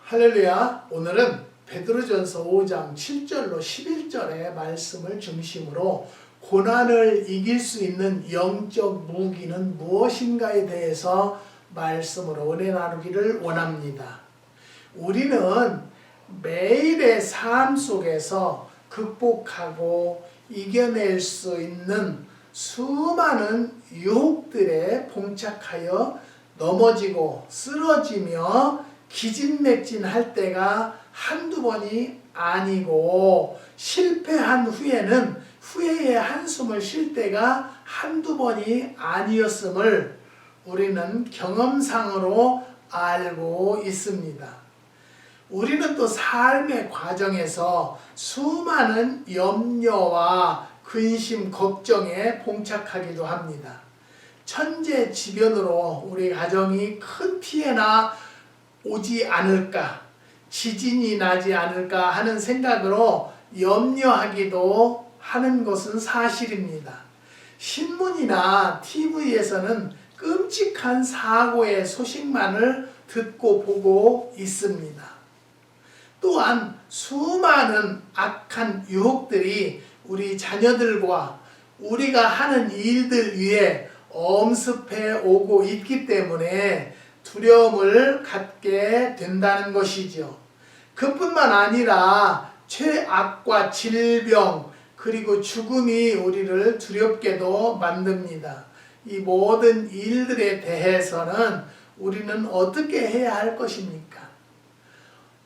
할렐루야. 오늘은 베드로전서 5장 7절로 11절의 말씀을 중심으로 고난을 이길 수 있는 영적 무기는 무엇인가에 대해서 말씀으로 은혜 나누기를 원합니다. 우리는 매일의 삶 속에서 극복하고 이겨낼 수 있는 수많은 유혹들에 봉착하여 넘어지고 쓰러지며 기진맥진할 때가 한두 번이 아니고 실패한 후에는 후회의 한숨을 쉴 때가 한두 번이 아니었음을 우리는 경험상으로 알고 있습니다. 우리는 또 삶의 과정에서 수많은 염려와 근심, 걱정에 봉착하기도 합니다. 천재지변으로 우리 가정이 큰 피해나 오지 않을까, 지진이 나지 않을까 하는 생각으로 염려하기도 하는 것은 사실입니다. 신문이나 TV에서는 끔찍한 사고의 소식만을 듣고 보고 있습니다. 또한 수많은 악한 유혹들이 우리 자녀들과 우리가 하는 일들 위에 엄습해 오고 있기 때문에 두려움을 갖게 된다는 것이죠. 그뿐만 아니라 죄악과 질병 그리고 죽음이 우리를 두렵게도 만듭니다. 이 모든 일들에 대해서는 우리는 어떻게 해야 할 것입니까?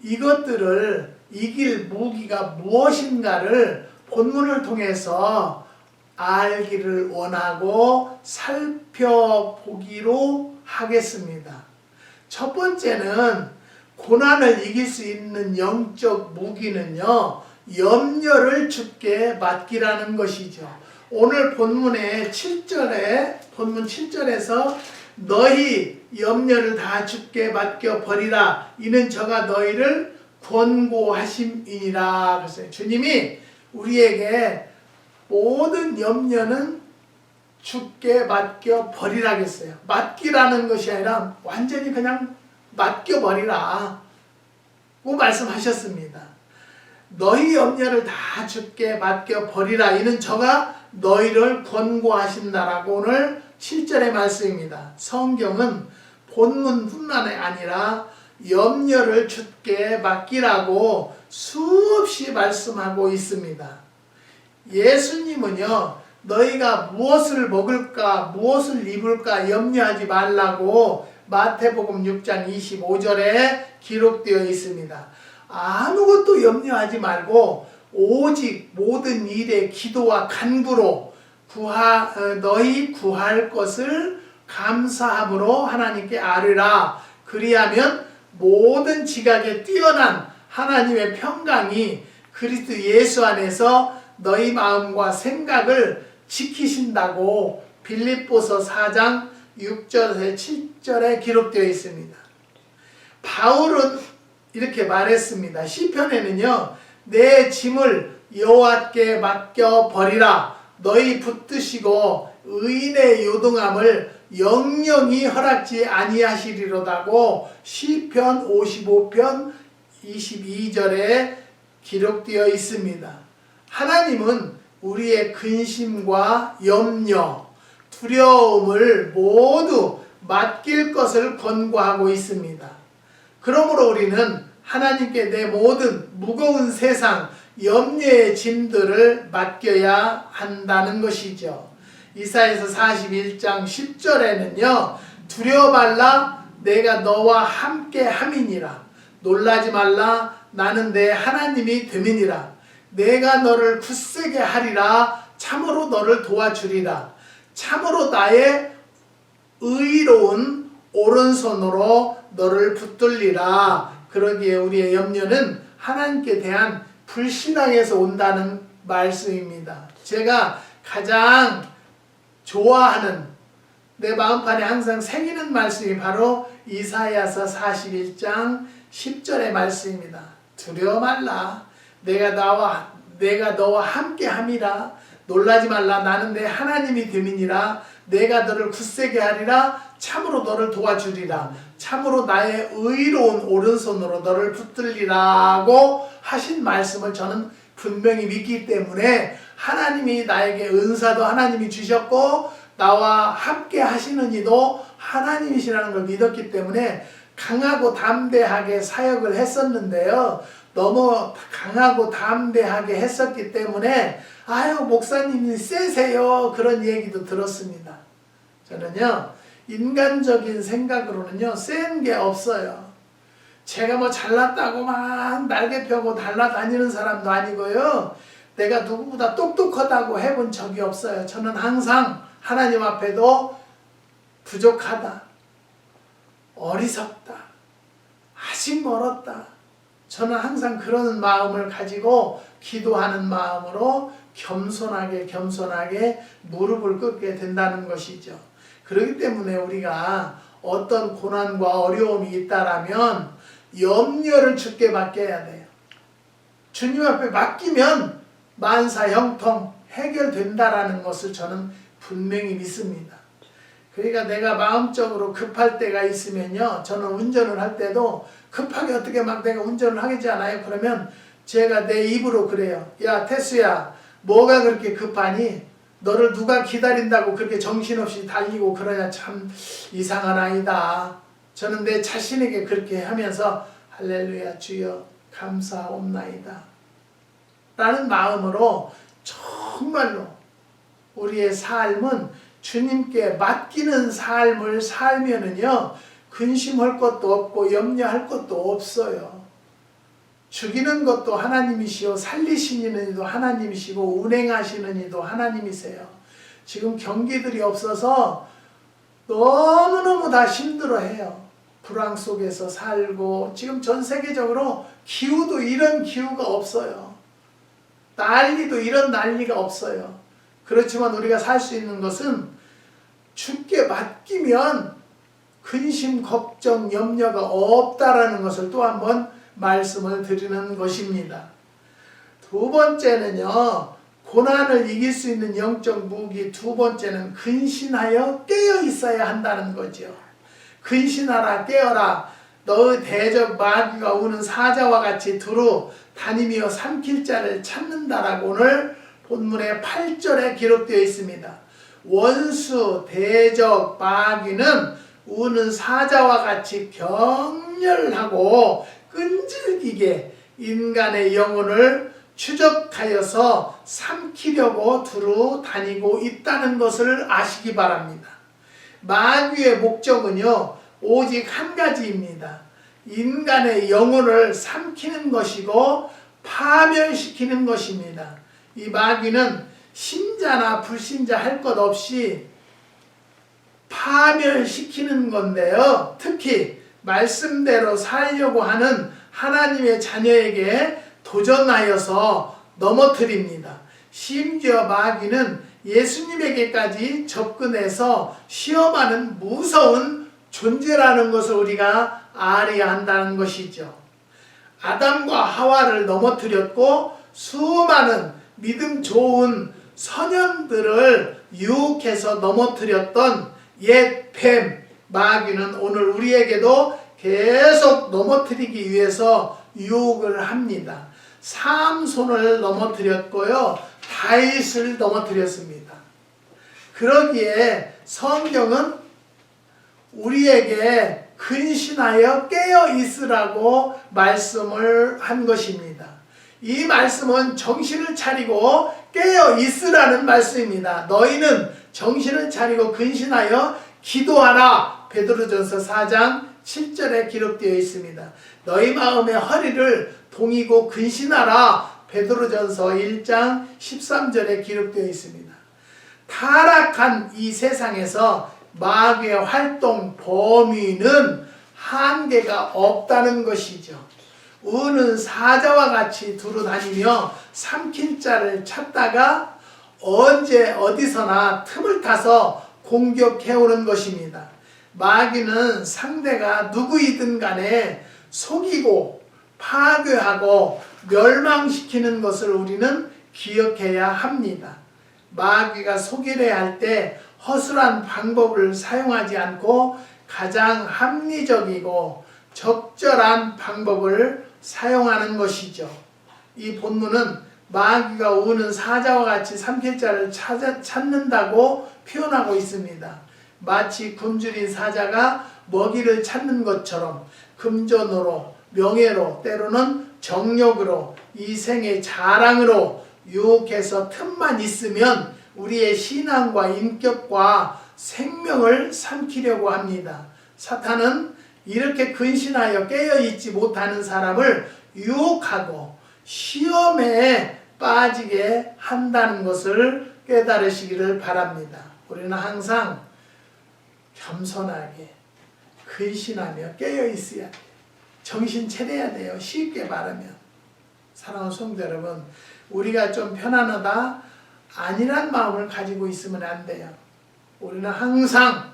이것들을 이길 무기가 무엇인가를 본문을 통해서 알기를 원하고 살펴보기로 하겠습니다. 첫 번째는 고난을 이길 수 있는 영적 무기는요, 염려를 주께 맡기라는 것이죠. 오늘 본문의 7절에, 본문 7절에서 너희 염려를 다 주께 맡겨 버리라. 이는 저가 너희를 권고하심이니라. 그래서 주님이 우리에게 모든 염려는 주께 맡겨 버리라 했어요. 맡기라는 것이 아니라 완전히 그냥 맡겨 버리라 고 말씀하셨습니다. 너희 염려를 다 주께 맡겨 버리라. 이는 저가 너희를 권고하신다라고 오늘 7절의 말씀입니다. 성경은 본문뿐만 아니라 염려를 주께 맡기라고 수없이 말씀하고 있습니다. 예수님은요, 너희가 무엇을 먹을까 무엇을 입을까 염려하지 말라고 마태복음 6장 25절에 기록되어 있습니다. 아무것도 염려하지 말고 오직 모든 일에 기도와 간구로 너희 구할 것을 감사함으로 하나님께 아뢰라. 그리하면 모든 지각에 뛰어난 하나님의 평강이 그리스도 예수 안에서 너희 마음과 생각을 지키신다고 빌립보서 4장 6절에서 7절에 기록되어 있습니다. 바울은 이렇게 말했습니다. 시편에는요, 내 짐을 여호와께 맡겨 버리라. 너희 붙드시고 의인의 요동함을 영영히 허락지 아니하시리로다고 시편 55편 22절에 기록되어 있습니다. 하나님은 우리의 근심과 염려, 두려움을 모두 맡길 것을 권고하고 있습니다. 그러므로 우리는 하나님께 내 모든 무거운 세상, 염려의 짐들을 맡겨야 한다는 것이죠. 이사야서 41장 10절에는요, 두려워 말라 내가 너와 함께 함이니라. 놀라지 말라 나는 내 하나님이 됨이니라. 내가 너를 굳세게 하리라. 참으로 너를 도와주리라. 참으로 나의 의로운 오른손으로 너를 붙들리라. 그러기에 우리의 염려는 하나님께 대한 불신앙에서 온다는 말씀입니다. 제가 가장 좋아하는 내 마음판에 항상 새기는 말씀이 바로 이사야서 41장 10절의 말씀입니다. 두려워 말라. 내가 너와 함께 함이라. 놀라지 말라. 나는 내 하나님이 됨이니라. 내가 너를 굳세게 하리라. 참으로 너를 도와주리라. 참으로 나의 의로운 오른손으로 너를 붙들리라고 하신 말씀을 저는 분명히 믿기 때문에 하나님이 나에게 은사도 하나님이 주셨고 나와 함께 하시는 이도 하나님이시라는 걸 믿었기 때문에 강하고 담대하게 사역을 했었는데요. 너무 강하고 담대하게 했었기 때문에 아유 목사님이 세세요 그런 얘기도 들었습니다. 저는요 인간적인 생각으로는요 센 게 없어요. 제가 뭐 잘났다고 막 날개 펴고 달라다니는 사람도 아니고요. 내가 누구보다 똑똑하다고 해본 적이 없어요. 저는 항상 하나님 앞에도 부족하다, 어리석다, 아직 멀었다. 저는 항상 그런 마음을 가지고 기도하는 마음으로 겸손하게 무릎을 꿇게 된다는 것이죠. 그렇기 때문에 우리가 어떤 고난과 어려움이 있다라면 염려를 주께 맡겨야 돼요. 주님 앞에 맡기면 만사형통 해결된다라는 것을 저는 분명히 믿습니다. 그러니까 내가 마음적으로 급할 때가 있으면요. 저는 운전을 할 때도 급하게 어떻게 막 내가 운전을 하겠지 않아요. 그러면 제가 내 입으로 그래요. 야 태수야 뭐가 그렇게 급하니? 너를 누가 기다린다고 그렇게 정신없이 달리고 그러냐 참 이상한 아이다. 저는 내 자신에게 그렇게 하면서 할렐루야 주여 감사옵나이다 라는 마음으로 정말로 우리의 삶은 주님께 맡기는 삶을 살면은요 근심할 것도 없고 염려할 것도 없어요. 죽이는 것도 하나님이시오 살리시는 이도 하나님이시고 운행하시는 이도 하나님이세요. 지금 경기들이 없어서 너무너무 다 힘들어해요. 불황 속에서 살고 지금 전 세계적으로 기후도 이런 기후가 없어요. 난리도 이런 난리가 없어요. 그렇지만 우리가 살 수 있는 것은 주께 맡기면 근심, 걱정, 염려가 없다라는 것을 또 한번 말씀을 드리는 것입니다. 두 번째는요. 고난을 이길 수 있는 영적 무기 두 번째는 근신하여 깨어 있어야 한다는 거죠. 근신하라 깨어라 너의 대적 마귀가 우는 사자와 같이 두루 다니며 삼킬 자를 찾는다라고 오늘 본문의 8절에 기록되어 있습니다. 원수 대적 마귀는 우는 사자와 같이 격렬하고 끈질기게 인간의 영혼을 추적하여서 삼키려고 두루 다니고 있다는 것을 아시기 바랍니다. 마귀의 목적은요 오직 한 가지입니다. 인간의 영혼을 삼키는 것이고 파멸시키는 것입니다. 이 마귀는 신자나 불신자 할 것 없이 파멸시키는 건데요. 특히 말씀대로 살려고 하는 하나님의 자녀에게 도전하여서 넘어뜨립니다. 심지어 마귀는 예수님에게까지 접근해서 시험하는 무서운 존재라는 것을 우리가 알아야 한다는 것이죠. 아담과 하와를 넘어뜨렸고 수많은 믿음 좋은 선현들을 유혹해서 넘어뜨렸던 옛 뱀 마귀는 오늘 우리에게도 계속 넘어뜨리기 위해서 유혹을 합니다. 삼손을 넘어뜨렸고요. 다윗을 넘어뜨렸습니다. 그러기에 성경은 우리에게 근신하여 깨어 있으라고 말씀을 한 것입니다. 이 말씀은 정신을 차리고 깨어 있으라는 말씀입니다. 너희는 정신을 차리고 근신하여 기도하라. 베드로전서 4장 7절에 기록되어 있습니다. 너희 마음의 허리를 동이고 근신하라. 베드로전서 1장 13절에 기록되어 있습니다. 타락한 이 세상에서 마귀의 활동 범위는 한계가 없다는 것이죠. 우는 사자와 같이 두루 다니며 삼킬 자를 찾다가 언제 어디서나 틈을 타서 공격해오는 것입니다. 마귀는 상대가 누구이든 간에 속이고 파괴하고 멸망시키는 것을 우리는 기억해야 합니다. 마귀가 속이려 할 때 허술한 방법을 사용하지 않고 가장 합리적이고 적절한 방법을 사용하는 것이죠. 이 본문은 마귀가 우는 사자와 같이 삼킬자를 찾는다고 표현하고 있습니다. 마치 굶주린 사자가 먹이를 찾는 것처럼 금전으로, 명예로, 때로는 정욕으로, 이 생의 자랑으로 유혹해서 틈만 있으면 우리의 신앙과 인격과 생명을 삼키려고 합니다. 사탄은 이렇게 근신하여 깨어있지 못하는 사람을 유혹하고 시험에 빠지게 한다는 것을 깨달으시기를 바랍니다. 우리는 항상 겸손하게 근신하며 깨어있어야 돼요. 정신 차려야 돼요. 쉽게 말하면. 사랑하는 성도 여러분, 우리가 좀 편안하다 아니란 마음을 가지고 있으면 안 돼요. 우리는 항상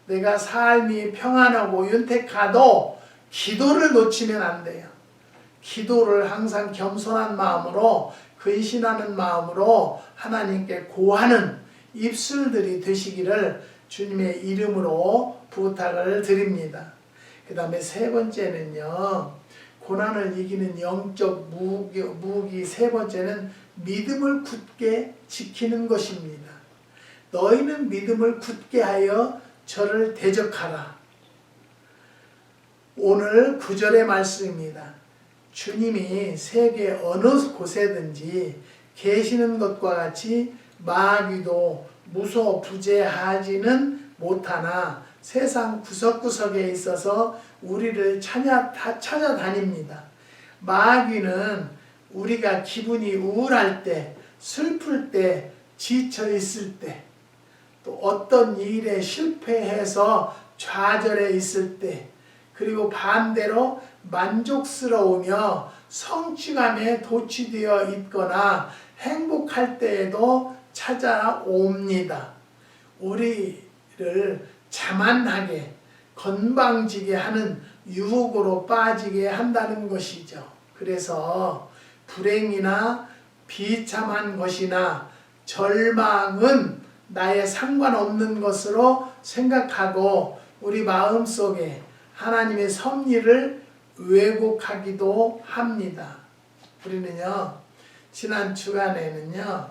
내가 삶이 평안하고 윤택하도 기도를 놓치면 안 돼요. 기도를 항상 겸손한 마음으로, 근신하는 마음으로 하나님께 고하는 입술들이 되시기를 주님의 이름으로 부탁을 드립니다. 그 다음에 세 번째는요, 고난을 이기는 영적 무기 세 번째는 믿음을 굳게 지키는 것입니다. 너희는 믿음을 굳게 하여 저를 대적하라. 오늘 9절의 말씀입니다. 주님이 세계 어느 곳에든지 계시는 것과 같이 마귀도 무소부재하지는 못하나 세상 구석구석에 있어서 우리를 찾아다닙니다. 마귀는 우리가 기분이 우울할 때, 슬플 때, 지쳐 있을 때, 또 어떤 일에 실패해서 좌절해 있을 때, 그리고 반대로 만족스러우며 성취감에 도취되어 있거나 행복할 때에도 찾아옵니다. 우리를 자만하게 건방지게 하는 유혹으로 빠지게 한다는 것이죠. 그래서 불행이나 비참한 것이나 절망은 나에 상관없는 것으로 생각하고 우리 마음속에 하나님의 섭리를 왜곡하기도 합니다. 우리는요, 지난 주간에는요,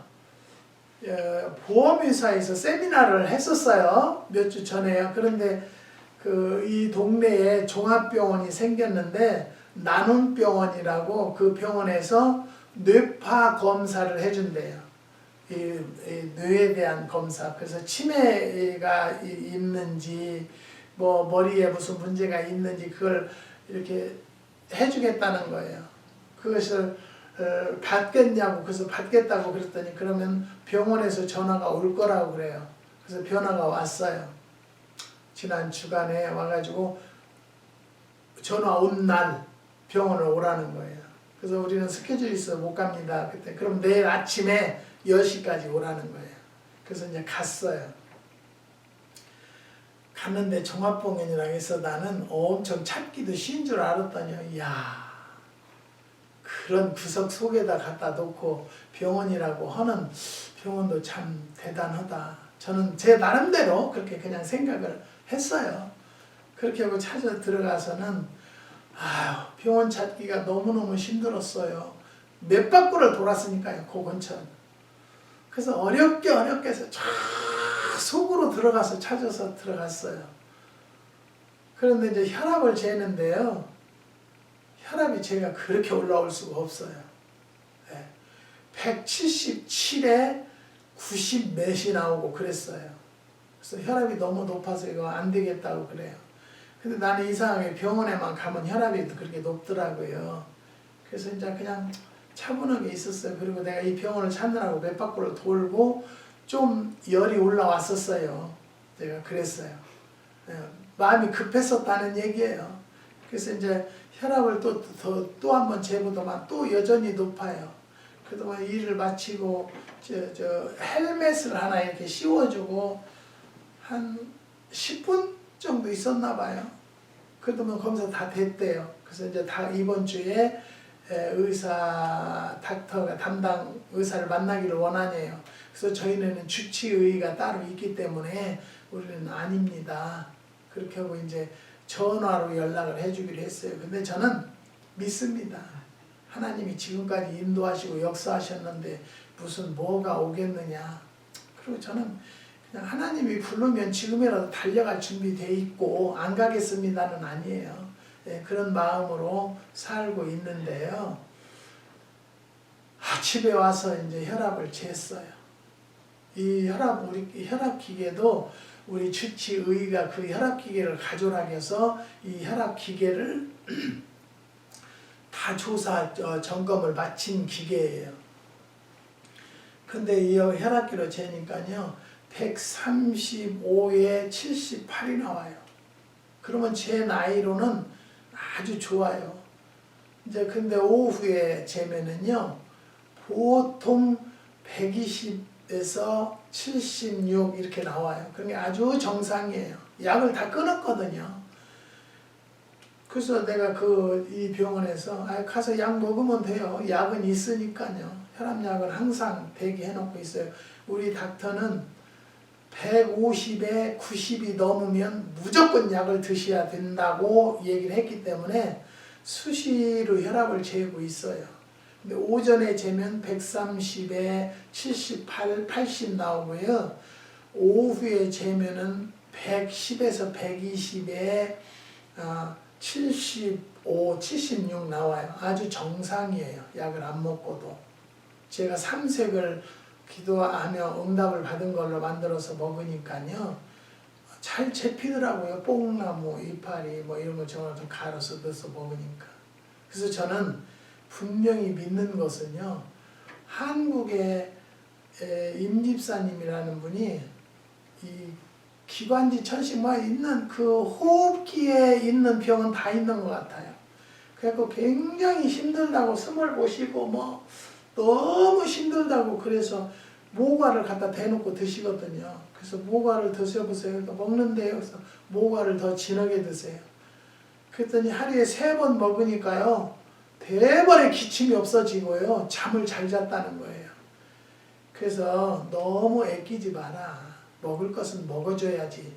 보험회사에서 세미나를 했었어요. 몇 주 전에요. 그런데 이 동네에 종합병원이 생겼는데 나눔병원이라고 그 병원에서 뇌파 검사를 해준대요. 이 뇌에 대한 검사. 그래서 치매가 있는지 뭐 머리에 무슨 문제가 있는지 그걸 이렇게 해주겠다는 거예요. 그것을 받겠냐고, 그래서 받겠다고 그랬더니 그러면 병원에서 전화가 올 거라고 그래요. 그래서 전화가 왔어요. 지난 주간에 와가지고 전화 온 날 병원을 오라는 거예요. 그래서 우리는 스케줄이 있어 못 갑니다. 그때 그럼 내일 아침에 10시까지 오라는 거예요. 그래서 이제 갔어요. 갔는데 종합병원이라고 해서 나는 엄청 찾기도 쉬운 줄 알았더니 야, 그런 구석 속에다 갖다 놓고 병원이라고 하는 병원도 참 대단하다. 저는 제 나름대로 그렇게 그냥 생각을 했어요. 그렇게 하고 찾아 들어가서는 병원 찾기가 너무너무 힘들었어요. 몇 바퀴를 돌았으니까요, 그 근처는. 그래서 어렵게 해서 쫙 속으로 들어가서 찾아서 들어갔어요. 그런데 이제 혈압을 재는데요, 혈압이 제가 그렇게 올라올 수가 없어요. 177에 90 몇이 나오고 그랬어요. 그래서 혈압이 너무 높아서 이거 안 되겠다고 그래요. 근데 나는 이상하게 병원에만 가면 혈압이 그렇게 높더라고요. 그래서 이제 그냥 차분하게 있었어요. 그리고 내가 이 병원을 찾느라고 몇 바퀴를 돌고 좀 열이 올라왔었어요. 제가 그랬어요. 마음이 급했었다는 얘기예요. 그래서 이제 혈압을 또 한 번 재보더만 또 여전히 높아요. 그동안 일을 마치고 헬멧을 하나 이렇게 씌워주고 한 10분 정도 있었나 봐요. 그러면 검사 다 됐대요. 그래서 이제 다 이번 주에 닥터가 담당 의사를 만나기를 원하네요. 그래서 저희는 주치의가 따로 있기 때문에 우리는 아닙니다. 그렇게 하고 이제 전화로 연락을 해주기로 했어요. 근데 저는 믿습니다. 하나님이 지금까지 인도하시고 역사하셨는데 무슨 뭐가 오겠느냐. 그리고 저는 그냥 하나님이 부르면 지금이라도 달려갈 준비돼 있고 안 가겠습니다는 아니에요. 예, 그런 마음으로 살고 있는데요. 집에 와서 이제 혈압을 쟀어요. 이 혈압 기계도 우리 주치의가 그 혈압 기계를 가져오라고 해서 이 혈압 기계를 다 조사 점검을 마친 기계예요. 근데 이 혈압기로 재니까요 135에 78이 나와요. 그러면 제 나이로는 아주 좋아요. 이제 근데 오후에 재면은요 보통 120에서 76 이렇게 나와요. 그러니까 아주 정상이에요. 약을 다 끊었거든요. 그래서 내가 이 병원에서 가서 약 먹으면 돼요. 약은 있으니까요. 혈압약은 항상 대기해 놓고 있어요. 우리 닥터는 150에 90이 넘으면 무조건 약을 드셔야 된다고 얘기를 했기 때문에 수시로 혈압을 재고 있어요. 근데 오전에 재면 130에 78, 80 나오고요. 오후에 재면은 110에서 120에 75, 76 나와요. 아주 정상이에요. 약을 안 먹고도. 제가 삼색을 기도하며 응답을 받은 걸로 만들어서 먹으니까요. 잘 잡히더라고요. 뽕나무, 이파리 뭐 이런 거 저걸 좀 갈아서 넣어서 먹으니까. 그래서 저는 분명히 믿는 것은요. 한국의 임집사님이라는 분이 이 기관지 천식만 있는 그 호흡기에 있는 병은 다 있는 것 같아요. 그래서 굉장히 힘들다고 숨을 보시고 뭐 너무 힘들다고 그래서 모과를 갖다 대놓고 드시거든요. 그래서 모과를 드셔보세요. 그러니까 먹는데요. 그래서 모과를 더 진하게 드세요. 그랬더니 하루에 3번 먹으니까요. 대번에 기침이 없어지고요. 잠을 잘 잤다는 거예요. 그래서 너무 애끼지 마라. 먹을 것은 먹어줘야지.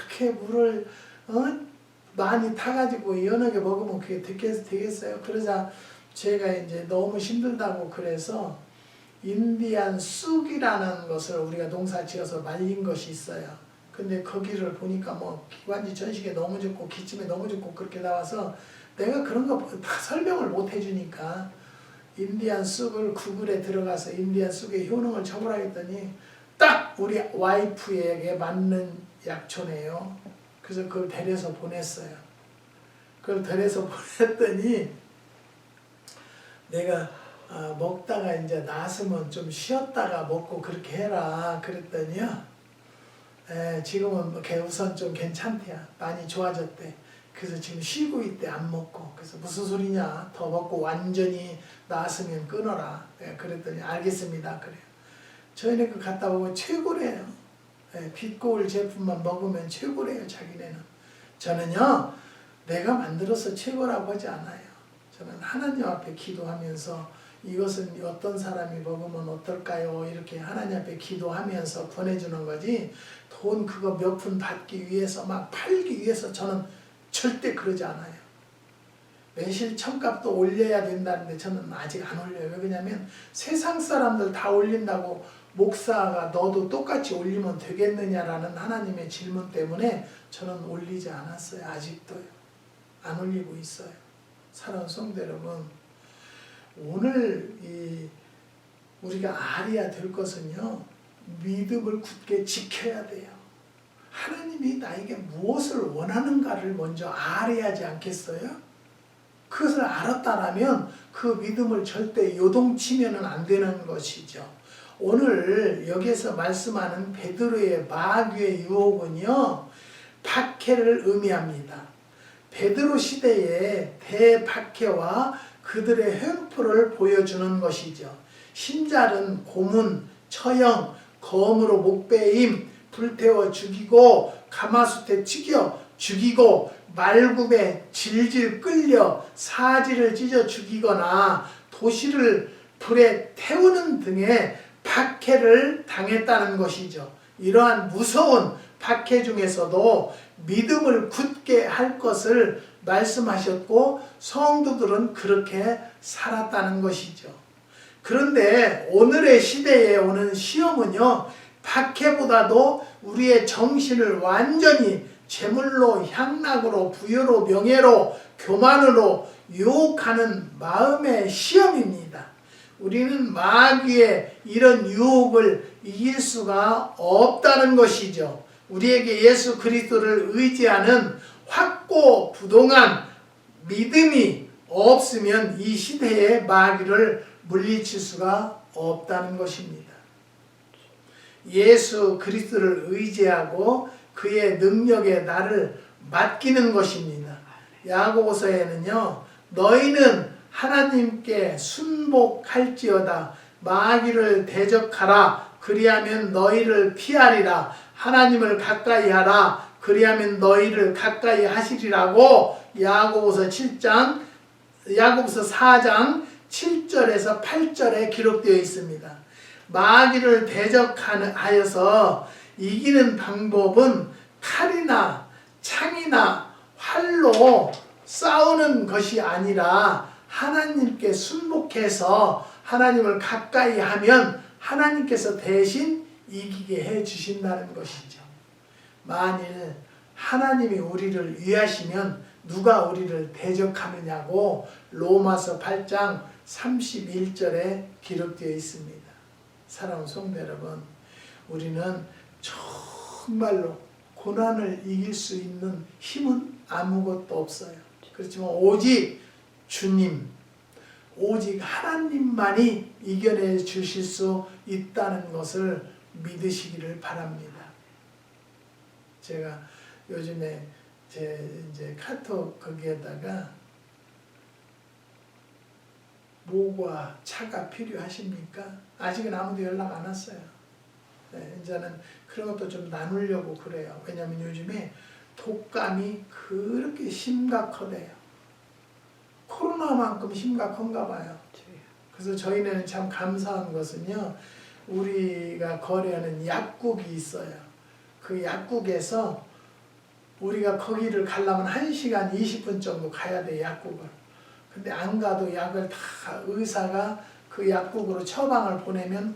그렇게 물을 많이 타가지고 연하게 먹으면 그게 되겠어요. 그러자 제가 이제 너무 힘들다고 그래서 인디안 쑥이라는 것을 우리가 농사 지어서 말린 것이 있어요. 근데 거기를 보니까 뭐 기관지 전식에 너무 좋고 기침에 너무 좋고 그렇게 나와서 내가 그런 거 다 설명을 못 해주니까 인디안 쑥을 구글에 들어가서 인디안 쑥의 효능을 쳐보라 했더니 딱 우리 와이프에게 맞는 약초네요. 그래서 그걸 데려서 보냈어요. 그걸 데려서 보냈더니 내가 먹다가 이제 나으면 좀 쉬었다가 먹고 그렇게 해라 그랬더니요. 지금은 우선 좀 괜찮대요. 많이 좋아졌대. 그래서 지금 쉬고 있대. 안 먹고. 그래서 무슨 소리냐. 더 먹고 완전히 나았으면 끊어라. 그랬더니 알겠습니다. 그래요. 저희는 그 갔다 오고 최고래요. 빛고울 제품만 먹으면 최고래요. 자기네는. 저는요. 내가 만들어서 최고라고 하지 않아요. 저는 하나님 앞에 기도하면서 이것은 어떤 사람이 먹으면 어떨까요? 이렇게 하나님 앞에 기도하면서 보내주는 거지 돈 그거 몇 푼 받기 위해서 막 팔기 위해서 저는 절대 그러지 않아요. 매실 청값도 올려야 된다는데 저는 아직 안 올려요. 왜냐면 세상 사람들 다 올린다고 목사가 너도 똑같이 올리면 되겠느냐라는 하나님의 질문 때문에 저는 올리지 않았어요. 아직도요. 안 올리고 있어요. 사랑하는 성도 여러분, 오늘 우리가 알아야 될 것은요. 믿음을 굳게 지켜야 돼요. 하나님이 나에게 무엇을 원하는가를 먼저 알아야 하지 않겠어요? 그것을 알았다라면 그 믿음을 절대 요동치면 안 되는 것이죠. 오늘 여기에서 말씀하는 베드로의 마귀의 유혹은요. 박해를 의미합니다. 베드로 시대의 대박해와 그들의 횡포를 보여주는 것이죠. 신잘은 고문, 처형, 검으로 목베임, 불태워 죽이고 가마솥에 튀겨 죽이고 말굽에 질질 끌려 사지를 찢어 죽이거나 도시를 불에 태우는 등의 박해를 당했다는 것이죠. 이러한 무서운 박해 중에서도 믿음을 굳게 할 것을 말씀하셨고 성도들은 그렇게 살았다는 것이죠. 그런데 오늘의 시대에 오는 시험은요, 박해보다도 우리의 정신을 완전히 재물로, 향락으로, 부여로, 명예로, 교만으로 유혹하는 마음의 시험입니다. 우리는 마귀의 이런 유혹을 이길 수가 없다는 것이죠. 우리에게 예수 그리스도를 의지하는 확고부동한 믿음이 없으면 이 시대의 마귀를 물리칠 수가 없다는 것입니다. 예수 그리스도를 의지하고 그의 능력에 나를 맡기는 것입니다. 야고보서에는요, 너희는 하나님께 순복할지어다 마귀를 대적하라 그리하면 너희를 피하리라 하나님을 가까이 하라 그리하면 너희를 가까이 하시리라고 야고보서 4장 7절에서 8절에 기록되어 있습니다. 마귀를 대적하여서 이기는 방법은 칼이나 창이나 활로 싸우는 것이 아니라 하나님께 순복해서 하나님을 가까이 하면 하나님께서 대신 이기게 해 주신다는 것이죠. 만일 하나님이 우리를 위하시면 누가 우리를 대적하느냐고 로마서 8장 31절에 기록되어 있습니다. 사랑하는 성도 여러분, 우리는 정말로 고난을 이길 수 있는 힘은 아무것도 없어요. 그렇지만 오직 주님, 오직 하나님만이 이겨내 주실 수 있다는 것을 믿으시기를 바랍니다. 제가 요즘에 이제 카톡 거기에다가 뭐가 차가 필요하십니까? 아직은 아무도 연락 안 왔어요. 네, 이제는 그런 것도 좀 나누려고 그래요. 왜냐하면 요즘에 독감이 그렇게 심각하대요. 코로나만큼 심각한가 봐요. 그래서 저희는 참 감사한 것은요, 우리가 거래하는 약국이 있어요. 그 약국에서 우리가 거기를 가려면 1시간 20분 정도 가야 돼, 약국을. 근데 안 가도 약을 다 의사가 그 약국으로 처방을 보내면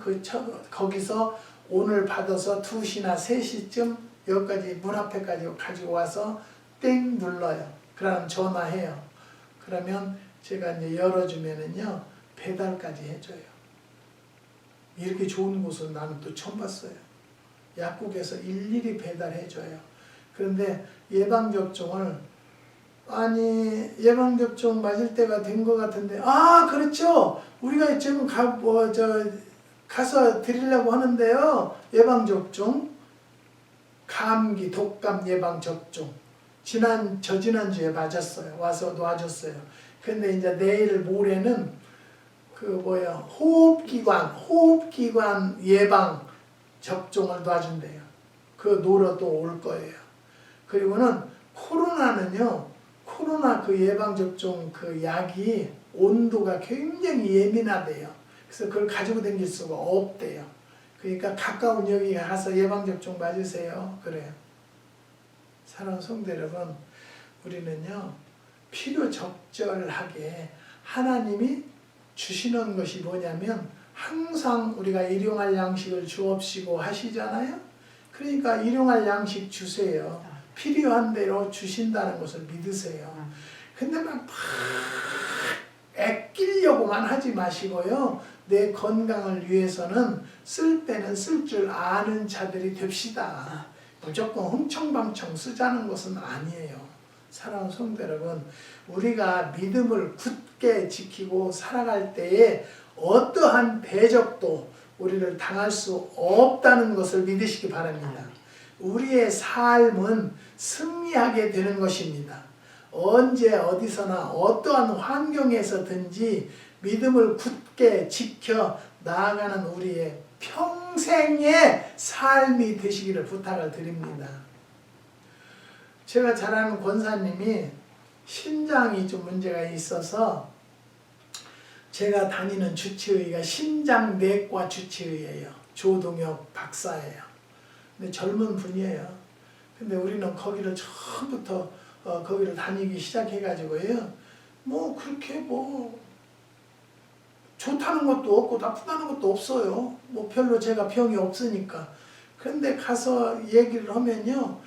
거기서 오늘 받아서 2시나 3시쯤 여기까지 문 앞에까지 가지고 와서 땡 눌러요. 그럼 전화해요. 그러면 제가 이제 열어주면은요, 배달까지 해줘요. 이렇게 좋은 곳은 나는 또 처음 봤어요. 약국에서 일일이 배달해줘요. 그런데 예방접종을 예방접종 맞을 때가 된 것 같은데, 그렇죠. 우리가 지금 가서 드리려고 하는데요. 예방접종, 감기, 독감 예방접종. 저지난주에 맞았어요. 와서 놔줬어요. 근데 이제 내일 모레는 호흡기관 예방 접종을 놔준대요. 그 노러 또 올 거예요. 그리고는 코로나 그 예방접종 그 약이 온도가 굉장히 예민하대요. 그래서 그걸 가지고 다닐 수가 없대요. 그러니까 가까운 여기 가서 예방접종 맞으세요. 그래요. 사랑하는 성도 여러분, 우리는요, 필요적절하게 하나님이 주시는 것이 뭐냐면 항상 우리가 일용할 양식을 주옵시고 하시잖아요. 그러니까 일용할 양식 주세요. 필요한 대로 주신다는 것을 믿으세요. 근데 막 아끼려고만 하지 마시고요. 내 건강을 위해서는 쓸 때는 쓸 줄 아는 자들이 됩시다. 무조건 흥청망청 쓰자는 것은 아니에요. 사랑하는 성도 여러분, 우리가 믿음을 굳게 지키고 살아갈 때에 어떠한 대적도 우리를 당할 수 없다는 것을 믿으시기 바랍니다. 우리의 삶은 승리하게 되는 것입니다. 언제 어디서나 어떠한 환경에서든지 믿음을 굳게 지켜 나아가는 우리의 평생의 삶이 되시기를 부탁을 드립니다. 제가 잘 아는 권사님이 신장이 좀 문제가 있어서 제가 다니는 주치의가 심장내과 주치의예요. 조동혁 박사예요. 근데 젊은 분이에요. 근데 우리는 거기를 처음부터 거기를 다니기 시작해가지고요. 뭐 그렇게 뭐 좋다는 것도 없고 나쁘다는 것도 없어요. 뭐 별로 제가 병이 없으니까. 그런데 가서 얘기를 하면요.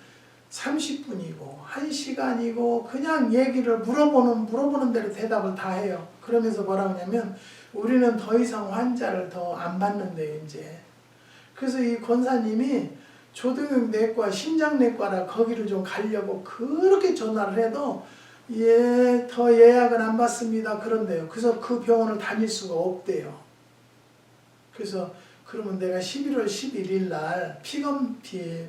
30분이고 1시간이고 그냥 얘기를 물어보는 대로 대답을 다 해요. 그러면서 뭐라고 하냐면 우리는 더 이상 환자를 더 안 받는데요 이제. 그래서 이 권사님이 조동혁 내과 심장내과라 거기를 좀 가려고 그렇게 전화를 해도 더 예약은 안 받습니다 그런데요. 그래서 그 병원을 다닐 수가 없대요. 그래서 그러면 내가 11월 11일 날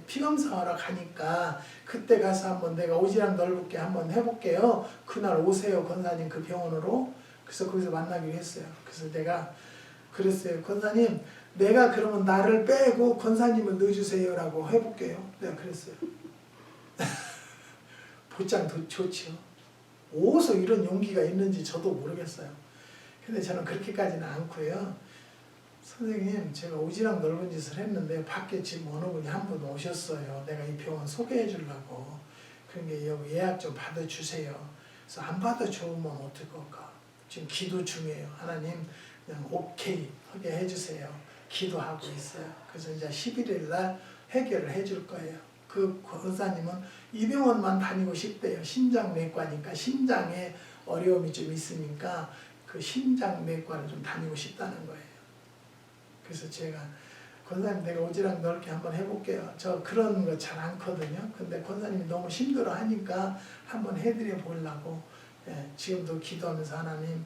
피검사하러 가니까 그때 가서 한번 내가 오지랖 넓게 한번 해볼게요. 그날 오세요 권사님 그 병원으로. 그래서 거기서 만나기로 했어요. 그래서 내가 그랬어요. 권사님 내가 그러면 나를 빼고 권사님을 넣어주세요 라고 해볼게요. 내가 그랬어요. 보장 좋죠. 어디서 이런 용기가 있는지 저도 모르겠어요. 근데 저는 그렇게까지는 않고요. 선생님 제가 오지랖 넓은 짓을 했는데 밖에 지금 어느 분이 한 분 오셨어요. 내가 이 병원 소개해 주려고. 그러니까 여기 예약 좀 받아주세요. 그래서 안 받아주면 어떡할까. 지금 기도 중이에요. 하나님 그냥 오케이 하게 해주세요. 기도하고 있어요. 그래서 이제 11일 날 해결을 해줄 거예요. 그 권사님은 이 병원만 다니고 싶대요. 심장내과니까 심장에 어려움이 좀 있으니까 그 심장내과를 좀 다니고 싶다는 거예요. 그래서 제가 권사님 내가 오지랖 넓게 한번 해볼게요. 저 그런 거 잘 않거든요. 근데 권사님이 너무 힘들어 하니까 한번 해드려 보려고 지금도 기도하면서 하나님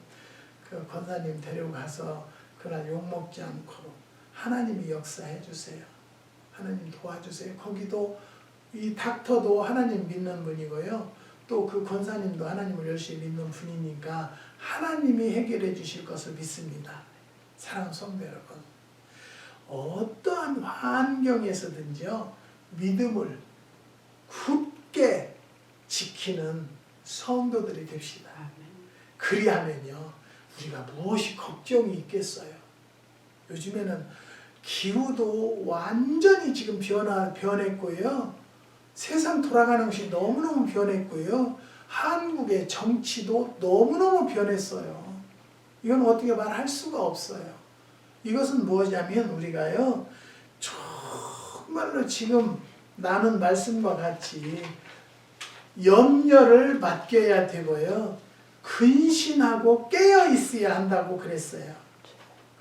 그 권사님 데려가서 그날 욕먹지 않고 하나님이 역사해 주세요. 하나님 도와주세요. 거기도 이 닥터도 하나님 믿는 분이고요. 또 그 권사님도 하나님을 열심히 믿는 분이니까 하나님이 해결해 주실 것을 믿습니다. 사랑하는 성도 여러분. 어떠한 환경에서든지요. 믿음을 굳게 지키는 성도들이 됩시다. 그리하면요. 우리가 무엇이 걱정이 있겠어요. 요즘에는 기후도 완전히 지금 변했고요. 세상 돌아가는 것이 너무너무 변했고요. 한국의 정치도 너무너무 변했어요. 이건 어떻게 말할 수가 없어요. 이것은 무엇이냐면 우리가요. 정말로 지금 나눈 말씀과 같이 염려를 맡겨야 되고요. 근신하고 깨어 있어야 한다고 그랬어요.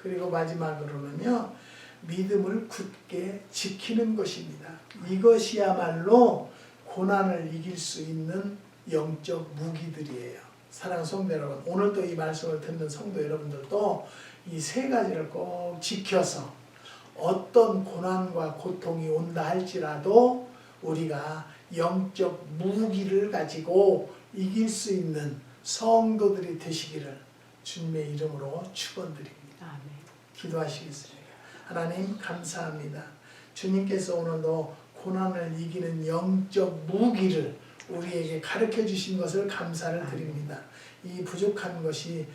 그리고 마지막으로는요. 믿음을 굳게 지키는 것입니다. 이것이야말로 고난을 이길 수 있는 영적 무기들이에요. 사랑하는 성도 여러분, 오늘도 이 말씀을 듣는 성도 여러분들도 이 세 가지를 꼭 지켜서 어떤 고난과 고통이 온다 할지라도 우리가 영적 무기를 가지고 이길 수 있는 성도들이 되시기를 주님의 이름으로 축원드립니다. 기도하시겠습니다. 하나님 감사합니다. 주님께서 오늘도 고난을 이기는 영적 무기를 우리에게 가르쳐 주신 것을 감사를 드립니다. 이 부족한 것이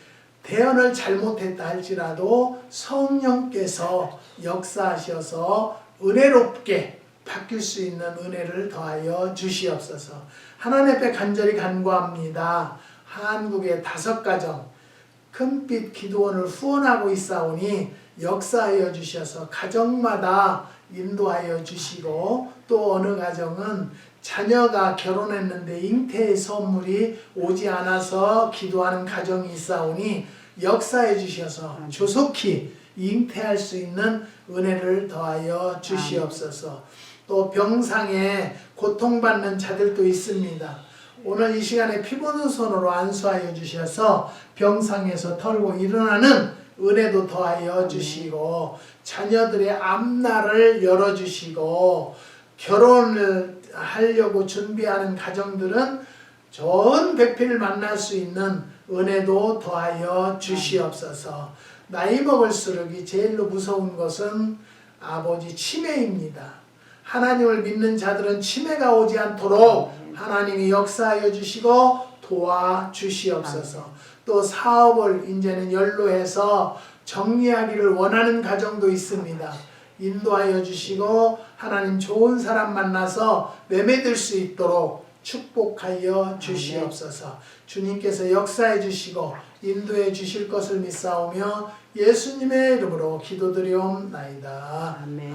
대언을 잘못했다 할지라도 성령께서 역사하셔서 은혜롭게 바뀔 수 있는 은혜를 더하여 주시옵소서. 하나님 앞에 간절히 간구합니다. 한국의 5가정 큰빛 기도원을 후원하고 있사오니 역사하여 주셔서 가정마다 인도하여 주시고 또 어느 가정은 자녀가 결혼했는데 잉태의 선물이 오지 않아서 기도하는 가정이 있사오니 역사해 주셔서 조속히 잉태할 수 있는 은혜를 더하여 주시옵소서. 또 병상에 고통받는 자들도 있습니다. 오늘 이 시간에 피보는 손으로 안수하여 주셔서 병상에서 털고 일어나는 은혜도 더하여 주시고 자녀들의 앞날을 열어주시고 결혼을 하려고 준비하는 가정들은 좋은 배필을 만날 수 있는 은혜도 더하여 주시옵소서. 나이 먹을수록 이 제일로 무서운 것은 아버지 치매입니다. 하나님을 믿는 자들은 치매가 오지 않도록 하나님이 역사하여 주시고 도와주시옵소서. 또 사업을 이제는 연로해서 정리하기를 원하는 가정도 있습니다. 인도하여 주시고 하나님 좋은 사람 만나서 매매될 수 있도록 축복하여 주시옵소서. 주님께서 역사해 주시고 인도해 주실 것을 믿사오며 예수님의 이름으로 기도드리옵나이다. 아멘.